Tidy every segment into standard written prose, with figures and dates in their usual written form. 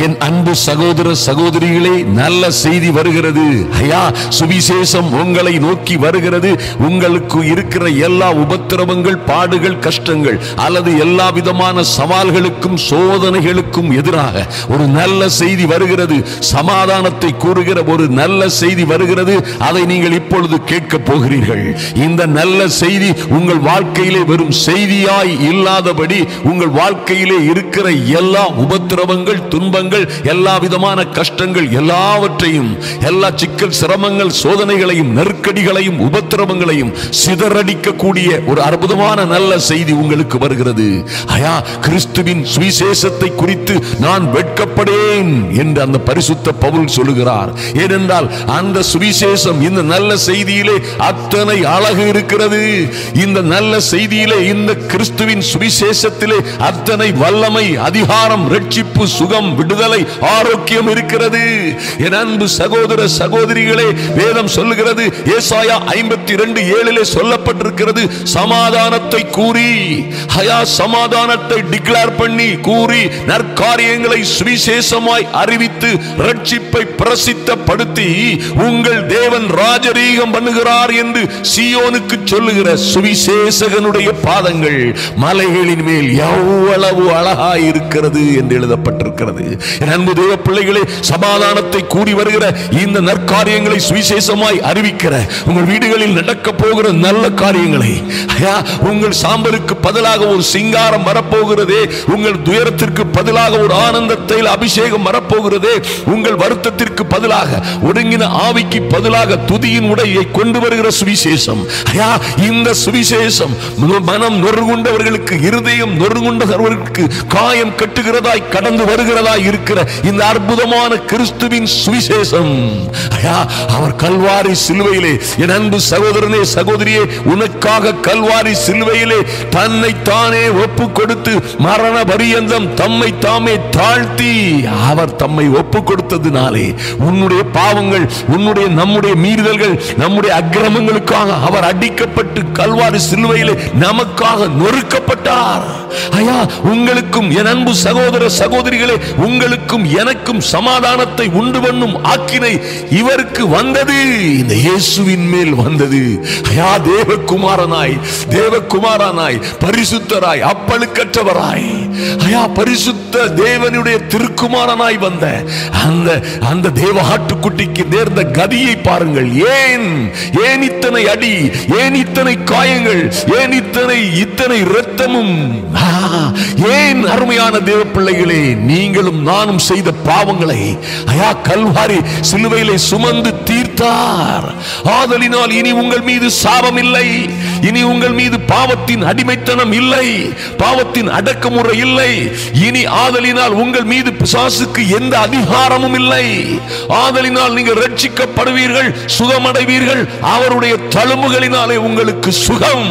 என் அன்பு சகோதர சகோதரிகளே, நல்ல செய்தி வருகிறது. ஐயா, சுவிசேஷம் உங்களை நோக்கி வருகிறது. உங்களுக்கு இருக்கிற எல்லா உபத்திரவங்கள், பாடுகள், கஷ்டங்கள் அல்லது எல்லா விதமான சவால்களுக்கும் சோதனைகளுக்கும் எதிராக ஒரு நல்ல செய்தி வருகிறது. சமாதானத்தை கூறுகிற ஒரு நல்ல செய்தி வருகிறது. அதை நீங்கள் இப்பொழுது கேட்க போகிறீர்கள். இந்த நல்ல செய்தி உங்கள் வாழ்க்கையிலே வெறும் செய்தியாய் இல்லாதபடி உங்கள் வாழ்க்கையிலே இருக்கிற எல்லா உபத்திரவங்கள், துன்பங்கள், எல்லா விதமான கஷ்டங்கள் எல்லாவற்றையும், எல்லா சிக்கல், சிரமங்கள், சோதனைகளையும், நெருக்கடிகளையும், உபத்திரவங்களையும் சிதறடிக்கக்கூடிய ஒரு அற்புதமான நல்ல செய்தி உங்களுக்கு வருகிறது. ஐயா, கிறிஸ்துவின் சுவிசேஷத்தை குறித்து நான் வெட்கப்படேன் என்று அந்த பரிசுத்த பவுல் சொல்லுகிறார். ஏனென்றால் அந்த சுவிசேஷம், இந்த நல்ல செய்தியிலே அத்தனை அழகு இருக்கிறது. இந்த நல்ல செய்தியிலே, இந்த கிறிஸ்துவின் சுவிசேஷத்திலே அத்தனை வல்லமை, அதிகாரம், ரட்சிப்பு, சுகம், விடுதலை, ஆரோக்கியம் இருக்கிறது. என் அன்பு சகோதர சகோதரிகளே, வேதம் சொல்லுகிறது, ஏசாயா 52:7 சொல்லப்பட்டிருக்கிறது, சமாதானத்தை கூறி, ஹயா, சமாதானத்தை டிக்ளேர் பண்ணி கூறி, நற்காரியங்களை சுவிசேஷமாய் அறிவித்து, ரட்சிப்பை பிரசித்தப்படுத்தி உங்கள் தேவன் ராஜரீகம் பண்ணுகிறார் என்று சீயோனுக்கு சொல்லுகிற சுவிசேஷகனுடைய பாதங்கள் மலைகளின் மேல் எவ்வளவு அழகாய் இருக்கிறது என்று எழுதப்பட்டிருக்கிறது. என் அன்பு தேவ பிள்ளைகளே, சமாதானத்தை கூடி வருகிற இந்த நற்காரியங்களை சுவிசேஷமாய் அறிவிக்கிற, உங்கள் வீடுகளில் நடக்க போகிற நல்ல காரியங்களை, உங்கள் சாம்பலுக்கு பதிலாக ஒரு சிங்காரம் வரப்போகிறதே, உங்கள் துயரத்திற்கு பதிலாக ஒரு ஆனந்தத்தை அபிஷேகம் வரப்போகிறதே, உங்கள் வருத்தத்திற்கு பதிலாக, ஒடுங்கின ஆவிக்கு பதிலாக துதியின் உடையை கொண்டு வருகிற சுவிசேஷம். இந்த சுவிசேஷம் மனம் நொறுங்குண்டவர்களுக்கு, இருதயம் நொறுங்குண்டவர்களுக்கு காயம் கட்டுகிறதாய், கடந்து வருகிறதாய் இருக்கிற இந்த அற்புதமான கிறிஸ்துவின் சுவிசேஷம். அவர் கல்வாரி சிலுவையிலே, என் அன்பு சகோதரனே சகோதரியே, உனக்காக கல்வாரி சிலுவையிலே தன்னை தானே ஒப்பு கொடுத்து மரண பரியந்தம் தம்மை தாமே தாழ்த்தி, அவர் தம்மை ஒப்பு கொடுத்ததினாலே உன்னுடைய பாவங்கள், உன்னுடைய நம்முடைய மீறுதல்கள், நம்முடைய அக்கிரமங்களுக்காக அவர் அடிக்கப்பட்டு கல்வாரி சிலுவையிலே நமக்காக நொறுக்கப்பட்டார். ஐயா, உங்களுக்கும் என் அன்பு சகோதர சகோதரிகளே, உங்களுக்கும் எனக்கும் சமாதானத்தை உண்டு பண்ணும் ஆக்கினை இவருக்கு வந்தது, இந்த இயேசுவின் மேல் வந்தது. ஐயா, தேவகுமாரனாய், பரிசுத்தராய், அப்பழுக்கற்றவராய், ஐயா, பரிசுத்த தேவனுடைய திருக்குமாரனாய் வந்த அந்த தேவ ஆட்டுக்குட்டிக்கு நேர்ந்த கதியை பாருங்கள். ஏன் இத்தனை அடி, ஏன் இத்தனை காயங்கள், ஏன் இத்தனை இரத்தமும்? ஏன் அருமையான தேவ பிள்ளைகளே, நீங்களும் நானும் செய்த பாவங்களை ஐயா கல்வாரி சிலுவையிலே சுமந்து தீர்த்தார். ஆதலினால் இனி உங்கள் மீது சாபம் இல்லை, இனி உங்கள் மீது பாவத்தின் அடிமைத்தனம் இல்லை, பாவத்தின் அடக்குமுறை இல்லை. இனி ஆதலினால் உங்கள் மீது பிசாசுக்கு எந்த அதிகாரமும் இல்லை. ஆதலினால் நீங்கள் ரட்சிக்கப்படுவீர்கள், சுகமடைவீர்கள். அவருடைய தழும்புகளினாலே உங்களுக்கு சுகம்.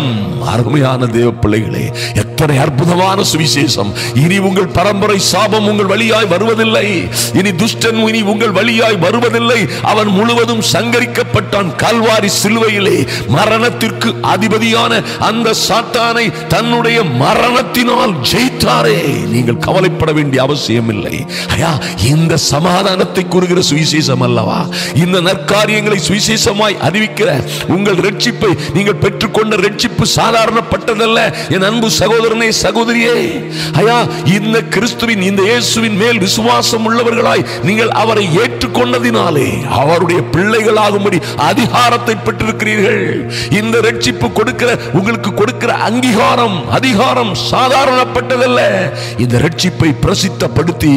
அருமையான தேவ பிள்ளைகளே, எத்தனை அற்புதமான சுவிசேஷம்! இனி உங்கள் பரம்பரை சாபம் உங்கள் வழியாய் வருவதில்லை. இனி துஷ்டன் இனி உங்கள் வழியாய் வருவதில்லை. அவன் முழுவதும் சங்கரிக்கப்பட்டான் கல்வாரி சிலுவையிலே. மரணத்திற்கு அதிபதியான அந்த சாத்தானை தன்னுடைய மரணத்தினால் ஜெயித்தாரே. நீங்கள் கவலைப்பட வேண்டிய அவசியம் இல்லை. ஐயா, இந்த சமாதானத்தை கூறுகிற சுவிசேஷம் அல்லவா, இந்த நற்காரியங்களை சுவிசேஷமாய் அறிவிக்கிற உங்கள் ரட்சிப்பை, நீங்கள் பெற்றுக்கொண்ட ரட்சிப்பு சாதாரணப்பட்டதல்ல. என் அன்பு சகோதரனே சகோதரியே, ஐயா, இந்த கிறிஸ்துவின், இந்த இயேசுவின் மேல் விசுவாசம் உள்ளவர்களாய் நீங்கள் அவரை ஏற்றுக்கொண்டதினாலே அவருடைய பிள்ளைகளாகும்படி அதிகாரத்தை பெற்றிருக்கிறீர்கள். இந்த ரட்சிப்பு கொடுக்கிற, உங்களுக்கு கொடுக்கிற அங்கீகாரம், அதிகாரம் சாதாரணப்பட்டதல்ல. இந்த ரட்சிப்பை பிரசித்தப்படுத்தி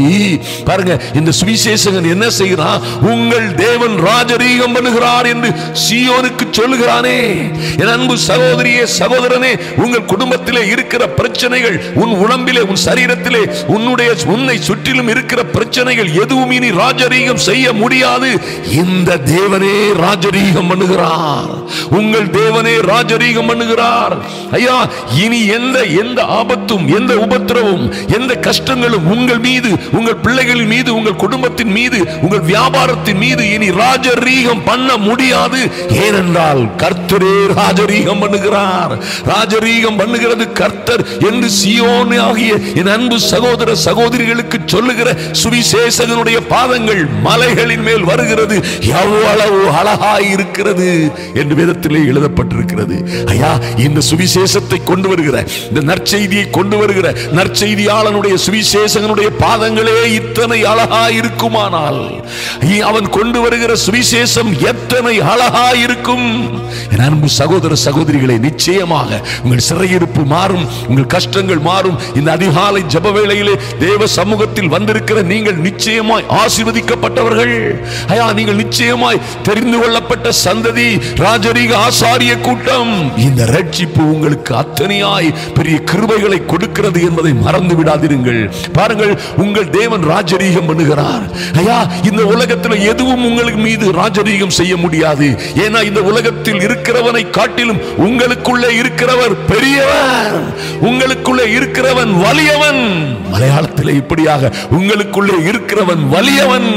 பாருங்க, இந்த சுவிசேஷகன் என்ன செய்கிறான்? உங்கள் தேவன் ராஜரீகம் பண்ணுகிறார் என்று சீயோனுக்கு சொல்லுகிறானே. என் அன்பு சகோதரியே சகோதரனே, உங்கள் குடும்பத்திலே இருக்கிற பிரச்சனைகள், உன் உடம்பிலே, உன் சரீரத்திலே, உன்னை சுற்றிலும் இருக்கிற பிரச்சனைகள் எதுவும் இனி ராஜரீகம் செய்ய முடியாது. இந்த தேவனே ராஜரீகம் பண்ணுகிறார். உங்கள் தேவனே ராஜரீகம் பண்ணுகிறார். ஐயா, இனி எந்த ஆபத்தும், எந்த உபத்திரவும், எந்த கஷ்டங்களும் உங்கள் மீது, உங்கள் பிள்ளைகளின் மீது, உங்கள் குடும்பத்தின் மீது, உங்கள் வியாபாரத்தின் மீது இனி ராஜரீகம் பண்ண முடியாது. ஏனென்றால் கர்த்தரே ராஜரீகம் பண்ணுகிறார். ராஜரீகம் பண்ணுகிறது கர்த்தர் என்று சீயோன் ஆகிய என் அன்பு சகோதர சகோதர சகோதரிகளுக்கு சொல்லுகிற சுவிசேஷகனுடைய பாதங்கள் மலைகளின் மேல் வருகிறது, எவ்வளவு அழகாய் இருக்கிறது என்று வேதத்திலே எழுதப்பட்டிருக்கிறது. ஐயா, இந்த சுவிசேஷத்தை கொண்டு வருகிற, இந்த நற்செய்தியை கொண்டு வருகிற நற்செய்தியாளனுடைய சுவிசேஷகனுடைய பாதங்களே இத்தனை அழகாய் இருக்குமானால் அவன் கொண்டு வருகிற சுவிசேஷம் எத்தனை அழகாய் இருக்கும். என் அன்பு சகோதர சகோதரிகளே, நிச்சயமாக உங்கள் சிறையிருப்பு மாறும், உங்கள் கஷ்டங்கள் மாறும். இந்த அதிகாலை ஜெப வேளையிலே தேவ சமூகத்தில் வந்திருக்கிற நீங்கள் நிச்சயமாய் ஆசீர்வதிக்கப்பட்டவர்கள். ஐயா, நீங்கள் நிச்சயமாய் தெரிந்து கொள்ளப்பட்ட சந்ததி, ராஜரீக ஆசாரிய கூட்டம். இந்த ரட்சிப்பு உங்களுக்கு அத்தனையாய் பெரிய கிருபைகளை கொடுக்கிறது என்பதை மறந்து விடாதீர்கள். பாருங்கள், உங்கள் தேவன் ராஜரீகம் பண்ணுகிறார். ஐயா, இந்த உலகத்தில் எதுவும் உங்களுக்கு மீது ராஜரீகம் செய்ய முடியாது. ஏன்னா இந்த உலகத்தில் இருக்கிறவனை காட்டிலும் உங்களுக்குள்ளே இருக்கிறவர் பெரியவர், உங்களுக்குள்ளே இருக்கிறவன் வலியவன். மலையாளத்தில் இப்படியாக, உங்களுக்குள்ளே இருக்கிறவன் வலியவன்.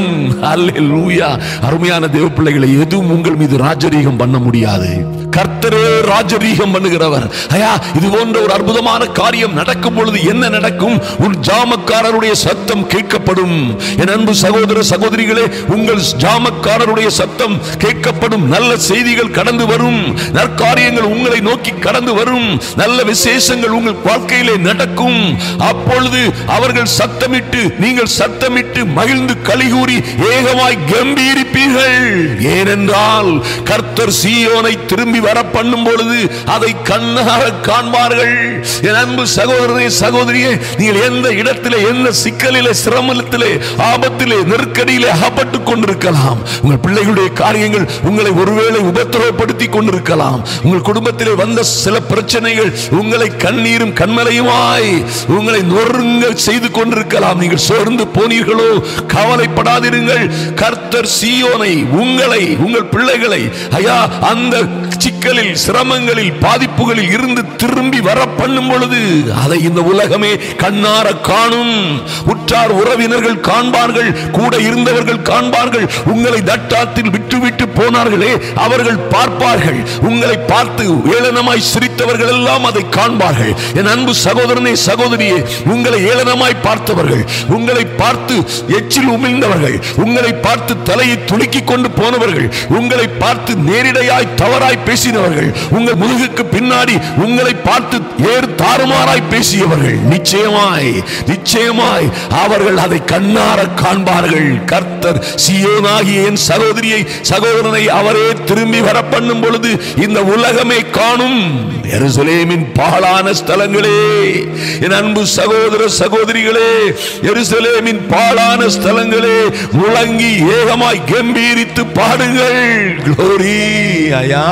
அல்லேலூயா. அருமையான தேவ பிள்ளைகளை, எதுவும் உங்கள் மீது ராஜரீகம் பண்ண முடியாது. கர்த்தரே ராஜரீகம் பண்ணுகிறவர். ஐயா, இது போன்ற ஒரு அற்புதமான காரியம் நடக்கும் பொழுது என்ன நடக்கும்? உன் ஜாமக்காரருடைய சத்தம் கேட்கப்படும். என் அன்பு சகோதர சகோதரிகளே, உங்கள் ஜாமக்காரருடைய சத்தம் கேட்கப்படும். நல்ல செய்திகள் கடந்து வரும், நற்காரியங்கள் உங்களை நோக்கி கடந்து வரும், நல்ல விசேஷங்கள் உங்கள் வாழ்க்கையிலே நடக்கும். அப்பொழுது அவர்கள் சத்தமிட்டு, நீங்கள் சத்தமிட்டு மகிழ்ந்து கலிகூறி ஏகமாய் கம்பீரிப்பீர்கள். ஏனென்றால் கர்த்தர் சீயோனை திரும்பி வர பண்ணும் பொழுது அதை கண்ணார காண்பார்கள். என் அன்பு சகோதரனே சகோதரியே, நீங்கள் எந்த இடத்திலே, எந்த சிக்கலிலே, சிரமத்திலே, ஆபத்திலே, நெருக்கடியிலே அகப்பட்டுக் கொண்டிருக்கலாம். உங்கள் பிள்ளைகளுடைய காரியங்கள் உங்களை ஒருவேளை உபத்திரவப்படுத்தி கொண்டிருக்கலாம். உங்கள் குடும்பத்திலே வந்த சில பிரச்சனைகள் உங்களை கண்ணீரும் கண்மலையுமாய் உங்களை நொறுங்க செய்து கொண்டிருக்கலாம். நீங்கள் சோர்ந்து போனீர்களோ? கவலைப்படாதிருங்கள். கர்த்தர் சீயோனை, உங்களை, உங்கள் பிள்ளைகளை, ஐயா, அந்த சிக்கலில், சிரமங்களில், பாதிப்புகளில் இருந்து திரும்பி வர பண்ணும் பொழுது அதை இந்த உலகமே கண்ணார காணும். உற்றார் உறவினர்கள் காண்பார்கள், கூட இருந்தவர்கள் காண்பார்கள். உங்களை தட்டாத்தில் விட்டுவிட்டு போனார்களே, அவர்கள் பார்ப்பார்கள். உங்களை பார்த்து ஏளனமாய் சிரித்தவர்கள் எல்லாம் அதை காண்பார்கள். என் அன்பு சகோதரனே சகோதரியே, உங்களை ஏளனமாய் பார்த்தவர்கள், உங்களை பார்த்து எச்சில் உமிழ்ந்தவர்கள், உங்களை பார்த்து தலையை துலுக்கிக் கொண்டு போனவர்கள், உங்களை பார்த்து நேரிடையாய் தவறாய் பேசினவர்கள், உங்கள் முதுகுக்கு பின்னாடி உங்களை பார்த்து ஏறு தாறுமாறாய் பேசியவர்கள், நிச்சயமாய் நிச்சயமாய் அவர்கள் அதை கண்ணார காண்பார்கள். கர்த்தர் சீயோனாகிய என் சகோதரியை, சகோதரனை அவரே திரும்பி வர பண்ணும் பொழுது இந்த உலகமே காணும். எருசலேமின் பாழான ஸ்தலங்களே, என் அன்பு சகோதர சகோதரிகளே, எருசலேமின் பாழான ஸ்தலங்களே, முழங்கி ஏகமாய் கம்பீரித்து பாடுங்கள். க்ளோரி. ஐயா,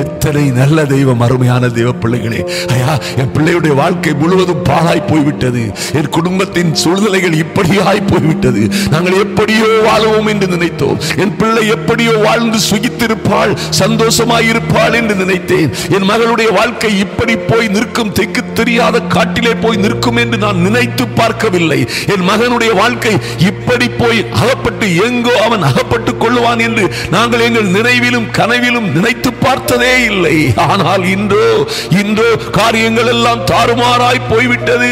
எத்தனை நல்ல தெய்வம், அருமையான தெய்வ பிள்ளைகளே. ஐயா, என் பிள்ளையுடைய வாழ்க்கை முழுவதும் பாழாய் போய்விட்டது. என் குடும்பத்தின் சூழ்நிலைகள் இப்படியாய் போய்விட்டது. நாங்கள் எப்படியோ வாழுவோம் என்று நினைத்தோம். என் பிள்ளை எப்படியோ வாழ்ந்து சுகித்திருப்பாள், சந்தோஷமாய் இருப்பாள் என்று நினைத்தேன். என் மகளுடைய வாழ்க்கை இப்படி போய் நிற்கும், தெற்கு தெரியாத காட்டிலே போய் நிற்கும் என்று நான் நினைத்து பார்க்கவில்லை. என் மகனுடைய வாழ்க்கை இப்படி போய் அகப்பட்டு எங்கோ அவன் அகப்பட்டுக் கொள்ளுவான் என்று நாங்கள் எங்கள் நினைவிலும் கனவிலும் நினைத்து பார்த்ததே இல்லை. ஆனால் இன்றோ காரியங்கள் எல்லாம் தாறுமாறாய் போய்விட்டது.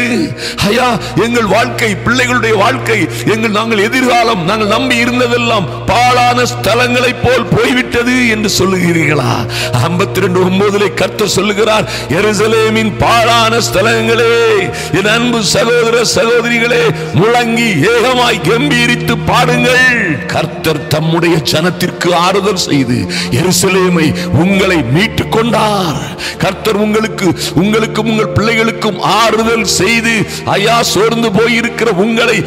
ஐயா, எங்கள் வாழ்க்கை, பிள்ளைகளுடைய வாழ்க்கை, நாங்கள் எதிர்காலம், நாங்கள் நம்பி இருந்ததெல்லாம் பாழான ஸ்தலங்களை போல் போய்விட்டது என்று சொல்லுகிறீர்களா? 52:9 கர்த்தர் சொல்லுகிறார், எருசலேமின் பாழான ஸ்தலங்களே, என் அன்பு சகோதர சகோதரிகளே, முழங்கி ஏகமாய் கம்பீரித்து பாடுங்கள். கர்த்தர் தம்முடைய ஜனத்திற்கு ஆறுதல் செய்து எருசலேமை உங்களை மீட்டுக் கொண்டார். கர்த்தர் உங்களுக்கும் உங்கள் பிள்ளைகளுக்கும் ஆறுதல் செய்து, ஐயா, சோர்ந்து போயிருக்கிற உங்களை,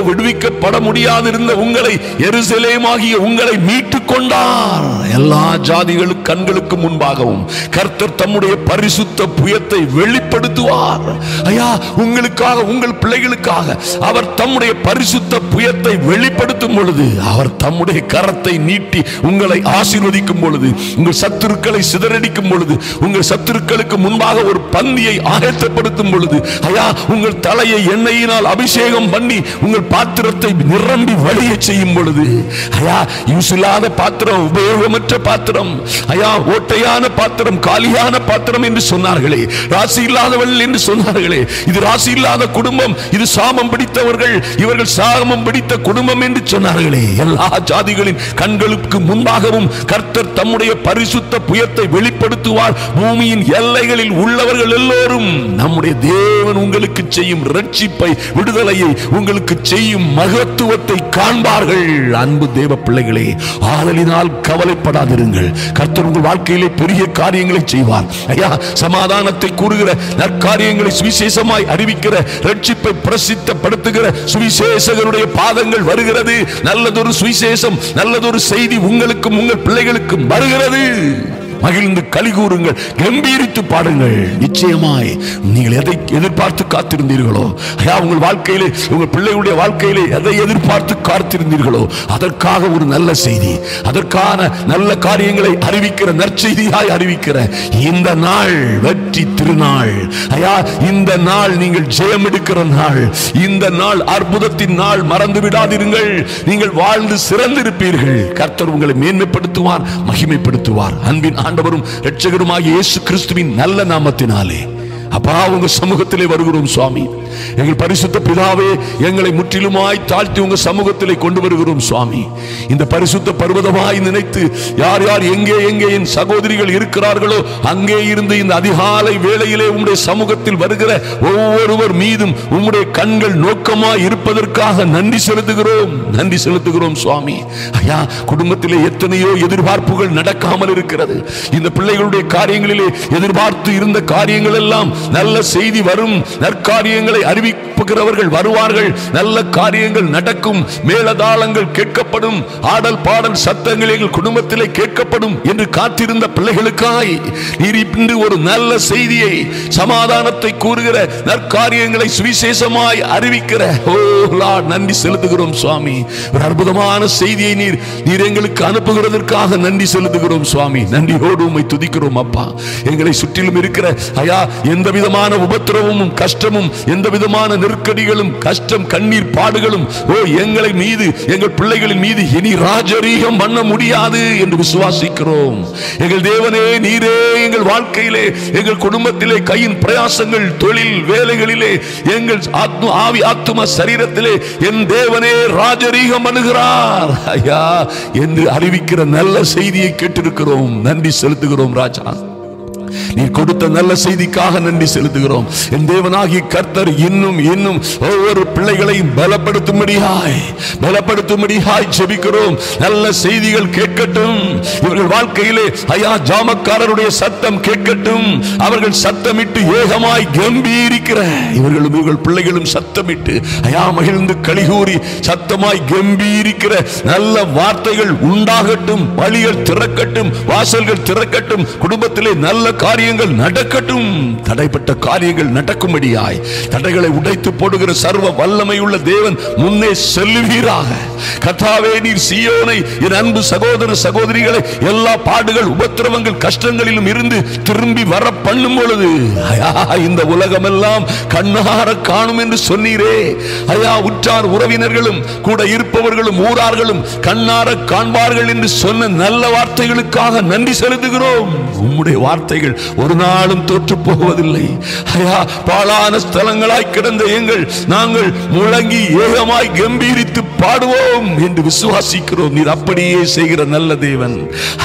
விடுவிக்கப்பட முடியாதிருந்த உங்களை, எருசலேமாகிய உங்களை மீட்டுக் கொண்டார். எல்லா ஜாதிகளுக்கு கண்களுக்கு முன்பாகவும் கர்த்தர் தம்முடைய பரிசுத்த புயத்தை வெளிப்படுத்துவார். ஐயா, உங்களுக்காக, உங்கள் பிள்ளைகளுக்காக அவர் தம்முடைய பரிசுத்த புயத்தை வெளிப்படுத்தும் பொழுது, அவர் தம்முடைய கரத்தை நீட்டி உங்களை ஆசீர்வதிக்கும் பொழுது, உங்கள் சத்துருக்களை சிதறடிக்கும் பொழுது, உங்கள் சத்துருக்களுக்கு முன்பாக ஒரு பந்தியை ஆயத்தப்படுத்தும் பொழுது, ஐயா உங்கள் தலையை எண்ணெயினால் அபிஷேகம் பண்ணி உங்கள் பாத்திரத்தை நிரம்பி வழிய செய்யும் பொழுது, ஐயா யூஸ் இல்லாத பாத்திரம், உபயோகமற்ற பாத்திரம், ஐயா ஓட்டையான பாத்திரம், காலியான பாத்திரம் என்று சொன்னார்களே, ராசி இல்லாதவள் என்று சொன்னார்களே, இது ராசி இல்லாத குடும்பம், இது சாமம் பிடித்தவர்கள், இவர்கள் சாமம் பிடித்த குடும்பம் என்று சொன்னார்களே. எல்லா ஜாதிகளின் கண்களுக்கு முன்பாகவும் கர்த்தர் தம்முடைய பரிசுத்த புயத்தை வெளிப்படுத்துவார். பூமியின் எல்லைகளில் உள்ளவர்கள் எல்லோரும் நம்முடைய தேவன் உங்களுக்கு செய்யும் ரட்சிப்பை, விடுதலையை, உங்களுக்கு செய்யும் மகத்துவத்தை காண்பார்கள். அன்பு தேவ பிள்ளைகளே, ஆதலினால் கவலைப்படாதிருங்கள். கர்த்தர் உங்கள் வாழ்க்கையிலே பெரிய காரியங்களை செய்வார். ஐயா சமாதானத்தை கூறுகிற, நற்காரியங்களை சுவிசேஷமாய் அறிவிக்கிற, ரட்சிப்பை பிரசித்தப்படுத்துகிற சுவிசேஷகருடைய பாதங்கள் வருகிறது. நல்லதொரு சுவிசேஷம், நல்லதொரு செய்தி உங்களுக்கும் உங்கள் பிள்ளைகளுக்கும் வருகிறது. மகிழ்ந்து களி கூறுங்கள், கம்பீரித்து பாடுங்கள். நிச்சயமாய் நீங்கள் எதை எதிர்பார்த்து காத்திருந்தீர்களோ, ஐயா உங்கள் வாழ்க்கையிலே, உங்கள் பிள்ளைகளுடைய வாழ்க்கையிலே எதை எதிர்பார்த்து காத்திருந்தீர்களோ அதற்காக ஒரு நல்ல செய்தி, அதற்கான நல்ல காரியங்களை அறிவிக்கிற, நற்செய்தியாய் அறிவிக்கிற இந்த நாள் வெற்றி திருநாள். ஐயா இந்த நாள் நீங்கள் ஜெயம் எடுக்கிற நாள், இந்த நாள் அற்புதத்தின் நாள். மறந்து விடாதிருங்கள், நீங்கள் வாழ்ந்து சிறந்திருப்பீர்கள். கர்த்தர் உங்களை மேன்மைப்படுத்துவார், மகிமைப்படுத்துவார். அன்பின் ஆண்டவரும் இரட்சகருமாகிய இயேசு கிறிஸ்துவின் நல்ல நாமத்தினாலே அப்பா உங்க சமூகத்திலே வருகிறோம் சுவாமி. எங்கள் பரிசுத்த பிதாவே, எங்களை முற்றிலுமாய் தாழ்த்தி உங்க சமூகத்திலே கொண்டு வருகிறோம் சுவாமி. இந்த பரிசுத்த பர்வதமாய் நினைத்து யார் யார் எங்கே எங்கே என் சகோதரிகள் இருக்கிறார்களோ அங்கே இருந்து இந்த அதிகாலை வேளையிலே உம்முடைய சமூகத்தில் வருகிற ஒவ்வொருவர் மீதும் உம்முடைய கண்கள் நோக்கமாய் இருப்பதற்காக நன்றி செலுத்துகிறோம், நன்றி செலுத்துகிறோம் சுவாமி. ஐயா குடும்பத்திலே எத்தனையோ எதிர்பார்ப்புகள் நடக்காமல் இருக்கிறது. இந்த பிள்ளைகளுடைய காரியங்களிலே எதிர்பார்த்து இருந்த காரியங்கள் எல்லாம் நல்ல செய்தி வரும், நற்காரியங்களை அறிவிப்புகிறவர்கள் வருவார்கள், நல்ல காரியங்கள் நடக்கும், மேலதாளங்கள் கேட்கப்படும், ஆடல் பாடல் சத்தங்கள் எங்கள் குடும்பத்திலே கேட்கப்படும் என்று காத்திருந்த பிள்ளைகளுக்காய் நீர் இன்று ஒரு நல்ல செய்தியை, சமாதானத்தை கூறுகிற, நற்காரியங்களை சுவிசேஷமாய் அறிவிக்கிற ஓ லார்ட் நன்றி செலுத்துகிறோம் சுவாமி. ஒரு அற்புதமான செய்தியை நீர் எங்களுக்கு அனுப்புகிறதற்காக நன்றி செலுத்துகிறோம் சுவாமி. நன்றியோடு உம்மை துதிக்கிறோம் அப்பா. எங்களை சுற்றிலும் இருக்கிற ஐயா எந்த விதமான உபத்திரவமும் கஷ்டமும், எந்த விதமான நெருக்கடிகளும் கஷ்டம் கண்ணீர் பாடுகளும் ஓ எங்களை மீது, எங்கள் பிள்ளைகளின் மீது இனி ராஜரீகம் பண்ண முடியாது என்று விசுவாசிக்கிறோம். எங்கள் தேவனே, நீரே எங்கள் வாழ்க்கையிலே, எங்கள் குடும்பத்திலே, கையின் பிரயாசங்கள், தொழில் வேலைகளிலே, எங்கள் ஆவி ஆத்தும சரீரத்திலே என் தேவனே ராஜரீகம் பண்ணுகிறார் ஐயா என்று அறிவிக்கிற நல்ல செய்தியை கேட்டிருக்கிறோம். நன்றி செலுத்துகிறோம் ராஜா. நீர் கொடுத்த நல்ல செய்திக்காக நன்றி செலுத்துகிறோம். என் தேவனாகிய கர்த்தர் இன்னும் இன்னும் ஒவ்வொரு பிள்ளைகளையும் பலப்படுத்தும்படியாய் ஜெபிக்கிறோம். நல்ல செய்திகள் கேட்கட்டும். இவர்கள் வாழ்க்கையிலே ஐயா ஜாமக்காரருடைய சத்தம் கேட்கட்டும். அவர்கள் சத்தமிட்டு ஏகமாய் கம்பீரிக்கிற இவர்கள் பிள்ளைகளும் சத்தமிட்டு ஐயா மகிழ்ந்து களிகூறி சத்தமாய் கம்பீரிக்கிற நல்ல வார்த்தைகள் உண்டாகட்டும். வழிகள் திறக்கட்டும், வாசல்கள் திறக்கட்டும். குடும்பத்திலே நல்ல காரியங்கள் நடக்கட்டும். தடைப்பட்ட காரியங்கள் நடக்கும்படியாய் தடைகளை உடைத்து போடுகிற சர்வ வல்லமை உள்ள தேவன் முன்னே செல்லுவீராக. கர்த்தாவே, நீர் சீயோனை, என் அன்பு சகோதர சகோதரிகளை எல்லா பாடுகள், உபத்திரவங்கள், கஷ்டங்களிலும் இருந்து திரும்பி வர பண்ணும் பொழுது இந்த உலகம் எல்லாம் கண்ணார காணும் என்று சொன்னீரே ஐயா. உற்றார் உறவினர்களும் கூட இருப்பவர்களும் ஊரார்களும் கண்ணார காண்பார்கள் என்று சொன்ன நல்ல வார்த்தைகளுக்காக நன்றி செலுத்துகிறோம். உம்முடைய வார்த்தைகள் ஒரு நாளும் தோற்று போவதில்லை ஐயா. பாழான ஸ்தலங்களாய் கிடந்த நாங்கள் முழங்கி ஏகமாய் கம்பீரித்து பாடுவோம் என்று விசுவாசிக்கிறோம். நீர் அப்படியே செய்கிற நல்ல தேவன்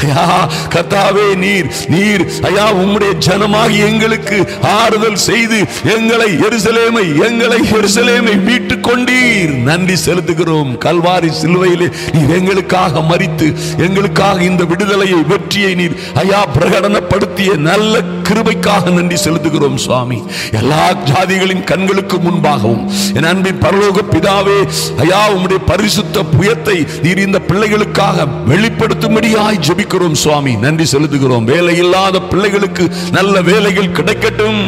ஐயா. கர்த்தாவே, நீர் ஐயா உம்முடைய ஜனமாகி எங்களுக்கு ஆறுதல் செய்து எங்களை எருசலேமை மீட்டுக் கொண்டீர். நன்றி செலுத்துகிறோம். கல்வாரி சிலுவையிலே நீர் எங்களுக்காக மரித்து எங்களுக்காக இந்த விடுதலையை, வெற்றியை நீர் ஐயா பிரகடனப்படுத்திய நல்ல கிருபைக்காக நன்றி செலுத்துகிறோம் சுவாமி. எல்லா ஜாதிகளின் கண்களுக்கு முன்பாகவும் என் அன்பின் பரலோக பிதாவே ஐயா உம்முடைய பரிசுத்த புயத்தை நீர் இந்த பிள்ளைகளுக்காக வெளிப்படுத்தும்படியாய் ஜெபிக்கிறோம் சுவாமி. நன்றி செலுத்துகிறோம். வேலை இல்லாத பிள்ளைகளுக்கு நல்ல வேலைகள் கிடைக்கட்டும்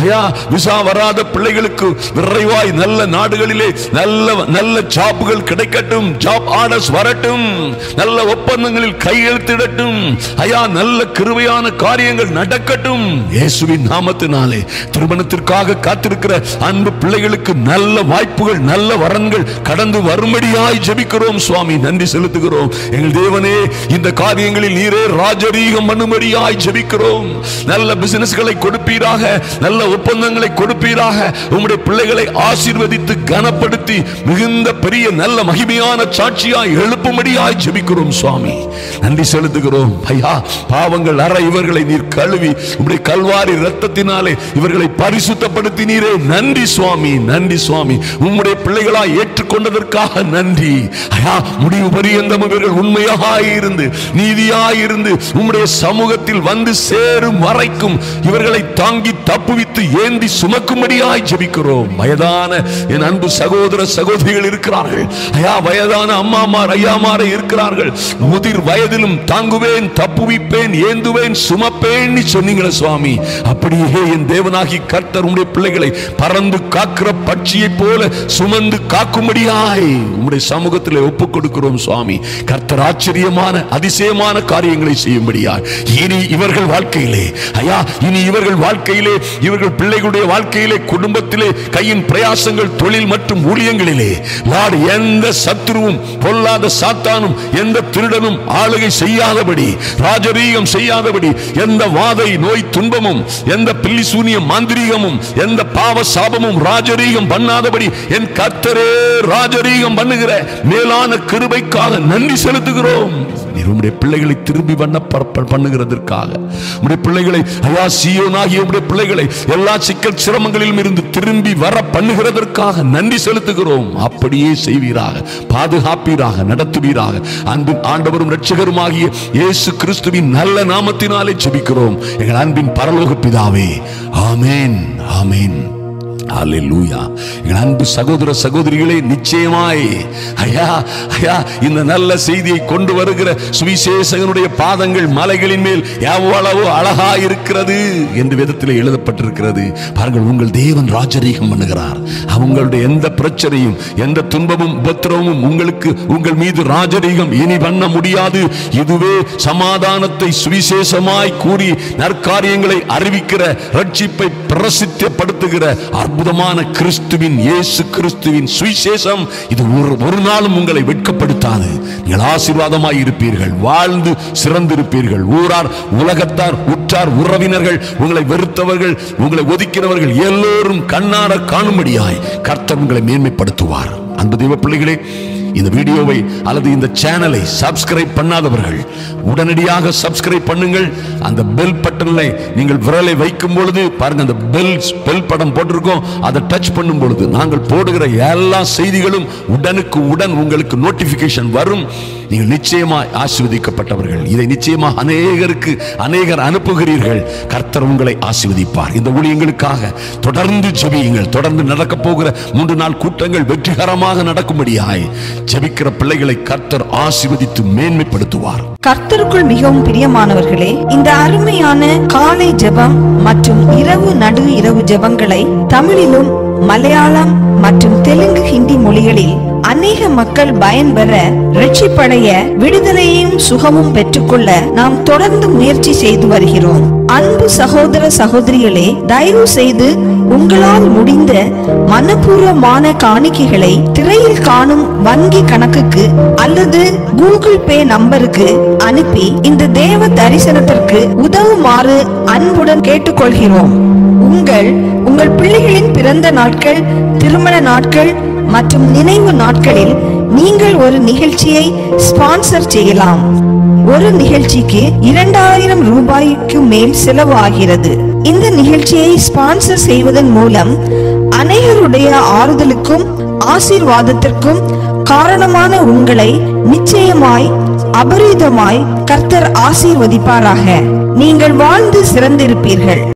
ஐயா. விசா வராத பிள்ளைகளுக்கு விரைவாய் நல்ல நாடுகளிலே நல்ல ஜாப்கள் கிடைக்கட்டும். ஜாப் ஆர்டர்ஸ் வரட்டும். நல்ல ஒப்பந்தங்களில் கையெழுத்திடட்டும் ஐயா. நல்ல கிருபையான காரியங்கள் நடக்கட்டும் இயேசுவின் நாமத்தினாலே. திருமணத்திற்காக காத்திருக்கிற அன்பு பிள்ளைகளுக்கு நல்ல வாய்ப்புகள் நல்ல வரன்கள் கடந்து வரும்படியாய் ஜெபிக்கிறோம் சுவாமி. நன்றி செலுத்துகிறோம் எங்கள் தேவனே. இந்த காரியங்களில் நீரே ராஜரீகம் பண்ணும்படியாய் ஜெபிக்கிறோம். நல்ல பிசினஸ்களை கொடுப்பீராக, நல்ல ஒப்பந்தங்களை கொடுப்பீராக. உம்முடைய பிள்ளைகளை ஆசீர்வதித்து கனப்படுத்தி மிகுந்த பெரிய நல்ல மகிமையான சாட்சியாய் எழுப்பும்படியாய் ஜெபிக்கிறோம் சுவாமி. நன்றி செலுத்துகிறோம் ஐயா. பாவங்கள் அற இவர்களை நீர் கழுவி உம்முடைய கல்வாரி இரத்தத்தினாலே இவர்களை பரிசுத்தப்படுத்தினீரே. நன்றி சுவாமி. நன்றி சுவாமி. உம்முடைய பிள்ளைகளாய் ஏற்றுக்கொண்டதற்காக நன்றி ஐயா. முடிவு பரியந்தம் இவர்கள் உண்மையாயிருந்து நீதியாயிருந்து உம்முடைய சமூகத்தில் வந்து சேரும் வரைக்கும் இவர்களை தாங்கி தப்புவித்து ஏந்தி சுமக்கும்படியாய் ஜெபிக்கிறோம். வயதான என் அன்பு சகோதர சகோதரிகள் இருக்கிறார்கள் ஐயா. வயதான அம்மாமார் ஐயாமாரை இருக்கிறார்கள். முதிர் வயதிலும் தாங்குவேன், தப்புவிப்பேன், ஏந்துவேன், சுமப்பேன் சொன்னீங்களே சுவாமி. அப்படியே என் தேவனாகி கர்த்தர் உம்முடைய பிள்ளைகளை பறந்து காக்கிற பட்சியை போல சுமந்து காக்கும்படியாய் உம்முடைய சமூகத்தில் ஒப்புக் கொடுக்கிறோம் சுவாமி. கர்த்தர் ஆச்சரியமான அதிசயமான காரியங்களை செய்யும்படியாய் இனி இவர்கள் வாழ்க்கையிலே ஐயா, இனி இவர்கள் வாழ்க்கையிலே, இவர்கள் பிள்ளைகளுடைய வாழ்க்கையிலே, குடும்பத்திலே, கையின் பிரயாசங்கள், தொழில் மற்றும் ஊழியங்களிலே லார்ட் எந்த சத்துருவும் பொல்லாத சாத்தானும் எந்த திருடனும் ஆளுகை செய்யாதபடி, ராஜரீகம் செய்யாதபடி, எந்த வாதை நோய் துன்பமும், எந்த பில்லி சூனிய மாந்திரீகமும், எந்த பாவ சாபமும் ராஜரீகம் பண்ணாதபடி என் கர்த்தரே ராஜரீகம் பண்ணுகிற மேலான கிருபைக்காக நன்றி செலுத்துகிறோம். உம்முடைய பிள்ளைகளை திரும்பி பண்ணுகிறதற்காக, உம்முடைய பிள்ளைகளை ஐயா சீயோனாகிய உம்முடைய பிள்ளைகளை எல்லா சிக்கல் சிரமங்களிலும் இருந்து திரும்பி வர பண்ணுகிறதற்காக நன்றி செலுத்துகிறோம். அப்படியே செய்வீராக, பாதுகாப்பீராக, நடத்துவீராக. அன்பின் ஆண்டவரும் இரட்சகருமாகிய இயேசு கிறிஸ்துவின் நல்ல நாமத்தினாலே ஜெபிக்கிறோம் எங்கள் அன்பின் பரலோக பிதாவே. ஆமென், ஆமென். அல்லேலூயா. எங்கள் அன்பு சகோதர சகோதரிகளே, நிச்சயமாய் ஐயா ஐயா இந்த நல்ல செய்தியை கொண்டு வருகிற சுவிசேஷகனுடைய பாதங்கள் மலைகளின் மேல் எவ்வளவு அழகா இருக்கிறது என்று வேதத்தில் எழுதப்பட்டிருக்கிறது. பாருங்கள், உங்கள் தேவன் ராஜரீகம் பண்ணுகிறார். அவங்களுடைய எந்த பிரச்சனையும் எந்த துன்பமும் உபத்திரவமும் உங்களுக்கு உங்கள் மீது ராஜரீகம் இனி பண்ண முடியாது. இதுவே சமாதானத்தை சுவிசேஷமாய் கூறி நற்காரியங்களை அறிவிக்கிற, ரட்சிப்பை பிரசித்தப்படுத்துகிற அற்புதமான கிறிஸ்துவின், இயேசு கிறிஸ்துவின் சுவிசேஷம். இது ஒரு நாளும் உங்களை வெட்கப்படுத்தாது. நீங்கள் ஆசீர்வாதமாய் இருப்பீர்கள், வாழ்ந்து சிறந்திருப்பீர்கள். ஊரார், உலகத்தார், உற்றார், உறவினர்கள், உங்களை வெறுத்தவர்கள், உங்களை ஒதுக்கினவர்கள் எல்லோரும் கண்ணார காணும்படியாய் கர்த்தர் உங்களை மேன்மைப்படுத்துவார். அன்பு தெய்வ பிள்ளைகளே, இந்த வீடியோவை அல்லது இந்த சேனலை சப்ஸ்கிரைப் பண்ணாதவர்கள் உடனடியாக சப்ஸ்கிரைப் பண்ணுங்கள். அந்த பெல் பட்டனை நீங்கள் விரலை வைக்கும் பொழுது பாருங்க, அந்த பெல் பட்டன் போட்டிருக்கோம், அதை டச் பண்ணும் பொழுது நாங்கள் போடுகிற எல்லா செய்திகளும் உடனுக்கு உடன் உங்களுக்கு நோட்டிபிகேஷன் வரும். நீங்கள் நிச்சயமாக ஆசீர்வதிக்கப்பட்டவர்கள். இதை நிச்சயமாக அநேகர் அனுப்புகிறீர்கள். கர்த்தர் உங்களை ஆசீர்வதிப்பார். இந்த ஊழியங்களுக்காக தொடர்ந்து ஜெபியுங்கள். தொடர்ந்து நடக்க போகிற 3 நாள் கூட்டங்கள் வெற்றிகரமாக நடக்கும்படியாய் ஜெபிக்கிற பிள்ளைகளை கர்த்தர் ஆசீர்வதித்து மேன்மைப்படுத்துவார். கர்த்தருக்குள் மிகவும் பிரியமானவர்களே, இந்த அருமையான காலை ஜெபம் மற்றும் இரவு ஜெபங்களை தமிழிலும் மலையாளம் மற்றும் தெலுங்கு, ஹிந்தி மொழிகளில் அநேக மக்கள் பயன்பெற, ரட்சிப்படைய, விடுதலையும் சுகமும் பெற்றுக்கொள்ள நாம் தொடர்ந்து முயற்சி செய்து வருகிறோம். அன்பு சகோதர சகோதரிகளே, தயவு செய்து உங்களால் முடிந்த மனப்பூர்வமான காணிக்கைகளை திரையில் காணும் வங்கி கணக்குக்கு அல்லது கூகுள் பே நம்பருக்கு அனுப்பி இந்த தேவ தரிசனத்திற்கு உதவுமாறு அன்புடன் கேட்டுக்கொள்கிறோம். உங்கள் பிள்ளைகளின் பிறந்த நாட்கள், திருமண நாட்கள் மற்றும் நினைவு நாட்களில் நீங்கள் ஒரு நிகழ்ச்சியை ஸ்பான்சர் செய்யலாம். ஒரு நிகழ்ச்சிக்கு 2000 ரூபாய்க்கு மேல் செலவு ஆகிறது. இந்த நிகழ்ச்சியை ஸ்பான்சர் செய்வதன் மூலம் அநேகருடைய ஆறுதலுக்கும் ஆசீர்வாதத்திற்கும் காரணமான உங்களை நிச்சயமாய் அபரிதமாய் கர்த்தர் ஆசீர்வதிப்பாராக. நீங்கள் வாழ்ந்து சிறந்திருப்பீர்கள்.